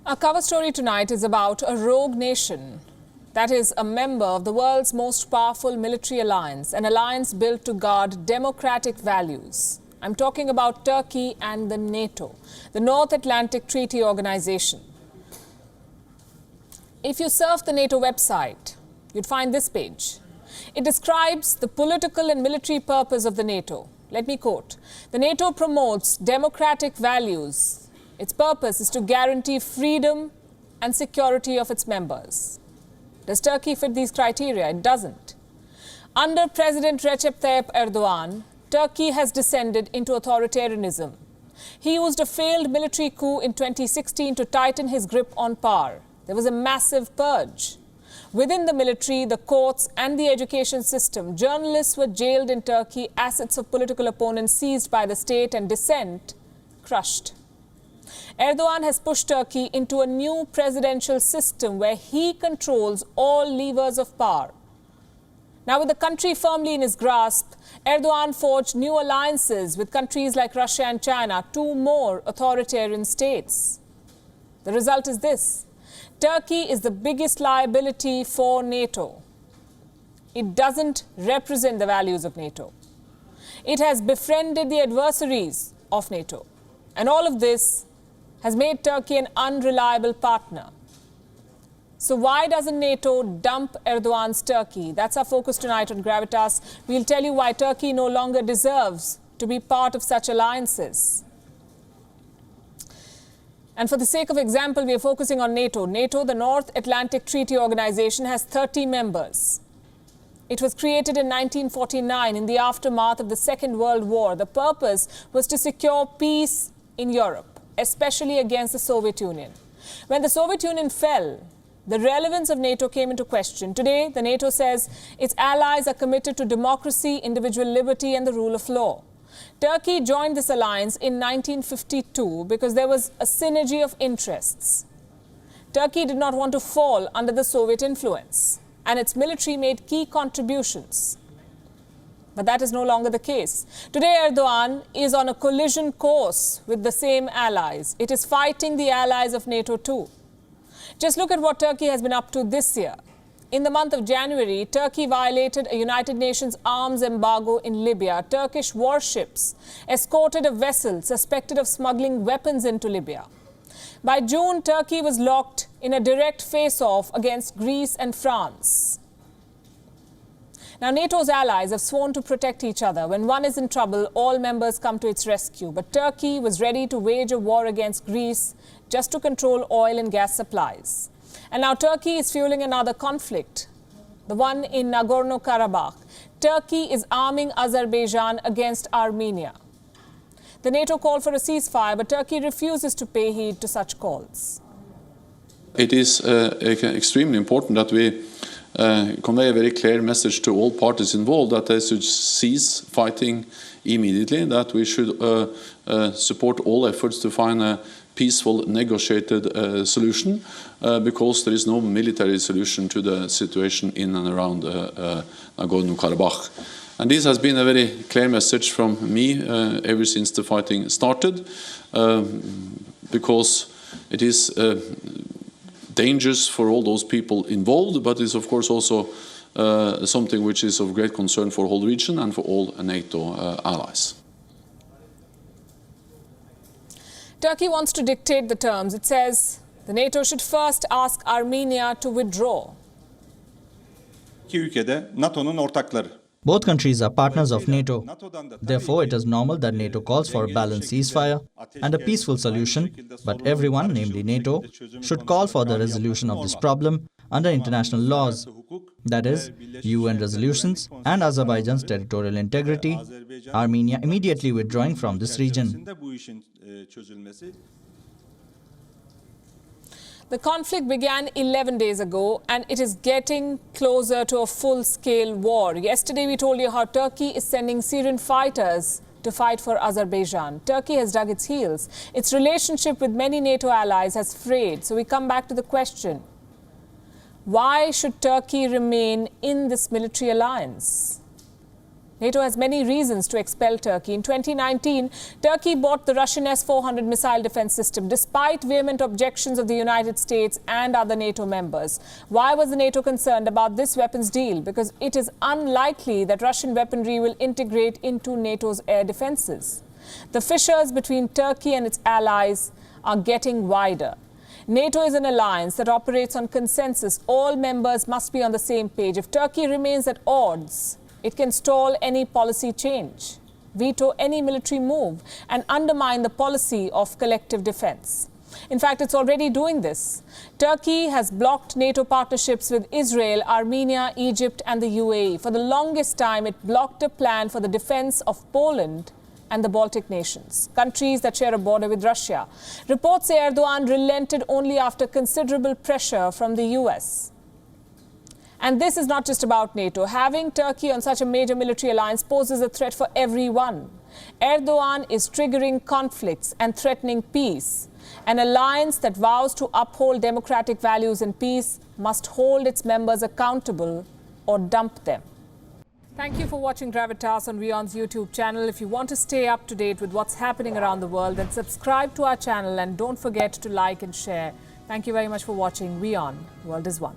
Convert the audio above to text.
Our cover story tonight is about a rogue nation that is a member of the world's most powerful military alliance, an alliance built to guard democratic values. I'm talking about Turkey and the NATO, the North Atlantic Treaty Organization. If you surf the NATO website, you'd find this page. It describes the political and military purpose of the NATO. Let me quote, "The NATO promotes democratic values. Its purpose is to guarantee freedom and security of its members." Does Turkey fit these criteria? It doesn't. Under President Recep Tayyip Erdoğan, Turkey has descended into authoritarianism. He used a failed military coup in 2016 to tighten his grip on power. There was a massive purge. Within the military, the courts and the education system, journalists were jailed in Turkey, assets of political opponents seized by the state, and dissent crushed. Erdoğan has pushed Turkey into a new presidential system where he controls all levers of power. Now, with the country firmly in his grasp, Erdoğan forged new alliances with countries like Russia and China, two more authoritarian states. The result is this: Turkey is the biggest liability for NATO. It doesn't represent the values of NATO. It has befriended the adversaries of NATO. And all of this has made Turkey an unreliable partner. So why doesn't NATO dump Erdoğan's Turkey? That's our focus tonight on Gravitas. We'll tell you why Turkey no longer deserves to be part of such alliances. And for the sake of example, we are focusing on NATO. NATO, the North Atlantic Treaty Organization, has 30 members. It was created in 1949 in the aftermath of the Second World War. The purpose was to secure peace in Europe, especially against the Soviet Union. When the Soviet Union fell, the relevance of NATO came into question. Today, the NATO says its allies are committed to democracy, individual liberty, and the rule of law. Turkey joined this alliance in 1952 because there was a synergy of interests. Turkey did not want to fall under the Soviet influence, and its military made key contributions. But that is no longer the case. Today, Erdoğan is on a collision course with the same allies. It is fighting the allies of NATO too. Just look at what Turkey has been up to this year. In the month of January, Turkey violated a United Nations arms embargo in Libya. Turkish warships escorted a vessel suspected of smuggling weapons into Libya. By June, Turkey was locked in a direct face-off against Greece and France. Now, NATO's allies have sworn to protect each other. When one is in trouble, all members come to its rescue. But Turkey was ready to wage a war against Greece just to control oil and gas supplies. And now Turkey is fueling another conflict, the one in Nagorno-Karabakh. Turkey is arming Azerbaijan against Armenia. The NATO called for a ceasefire, but Turkey refuses to pay heed to such calls. It is extremely important that we convey a very clear message to all parties involved that they should cease fighting immediately, that we should support all efforts to find a peaceful, negotiated solution, because there is no military solution to the situation in and around Nagorno-Karabakh. And this has been a very clear message from me ever since the fighting started, because it is dangerous for all those people involved, but it's of course also something which is of great concern for the whole region and for all NATO allies. Turkey wants to dictate the terms. It says the NATO should first ask Armenia to withdraw. İki ülkede NATO'nun ortakları. Both countries are partners of NATO. Therefore, it is normal that NATO calls for a balanced ceasefire and a peaceful solution, but everyone, namely NATO, should call for the resolution of this problem under international laws, that is, UN resolutions and Azerbaijan's territorial integrity, Armenia immediately withdrawing from this region. The conflict began 11 days ago, and it is getting closer to a full-scale war. Yesterday, we told you how Turkey is sending Syrian fighters to fight for Azerbaijan. Turkey has dug its heels. Its relationship with many NATO allies has frayed. So we come back to the question, why should Turkey remain in this military alliance? NATO has many reasons to expel Turkey. In 2019, Turkey bought the Russian S-400 missile defense system despite vehement objections of the United States and other NATO members. Why was the NATO concerned about this weapons deal? Because it is unlikely that Russian weaponry will integrate into NATO's air defenses. The fissures between Turkey and its allies are getting wider. NATO is an alliance that operates on consensus. All members must be on the same page. If Turkey remains at odds, it can stall any policy change, veto any military move, and undermine the policy of collective defense. In fact, it's already doing this. Turkey has blocked NATO partnerships with Israel, Armenia, Egypt, and the UAE. For the longest time, it blocked a plan for the defense of Poland and the Baltic nations, countries that share a border with Russia. Reports say Erdoğan relented only after considerable pressure from the US. And this is not just about NATO. Having Turkey on such a major military alliance poses a threat for everyone. Erdoğan is triggering conflicts and threatening peace. An alliance that vows to uphold democratic values and peace must hold its members accountable or dump them. Thank you for watching Gravitas on WION's YouTube channel. If you want to stay up to date with what's happening around the world, then subscribe to our channel and don't forget to like and share. Thank you very much for watching WION. The World is One.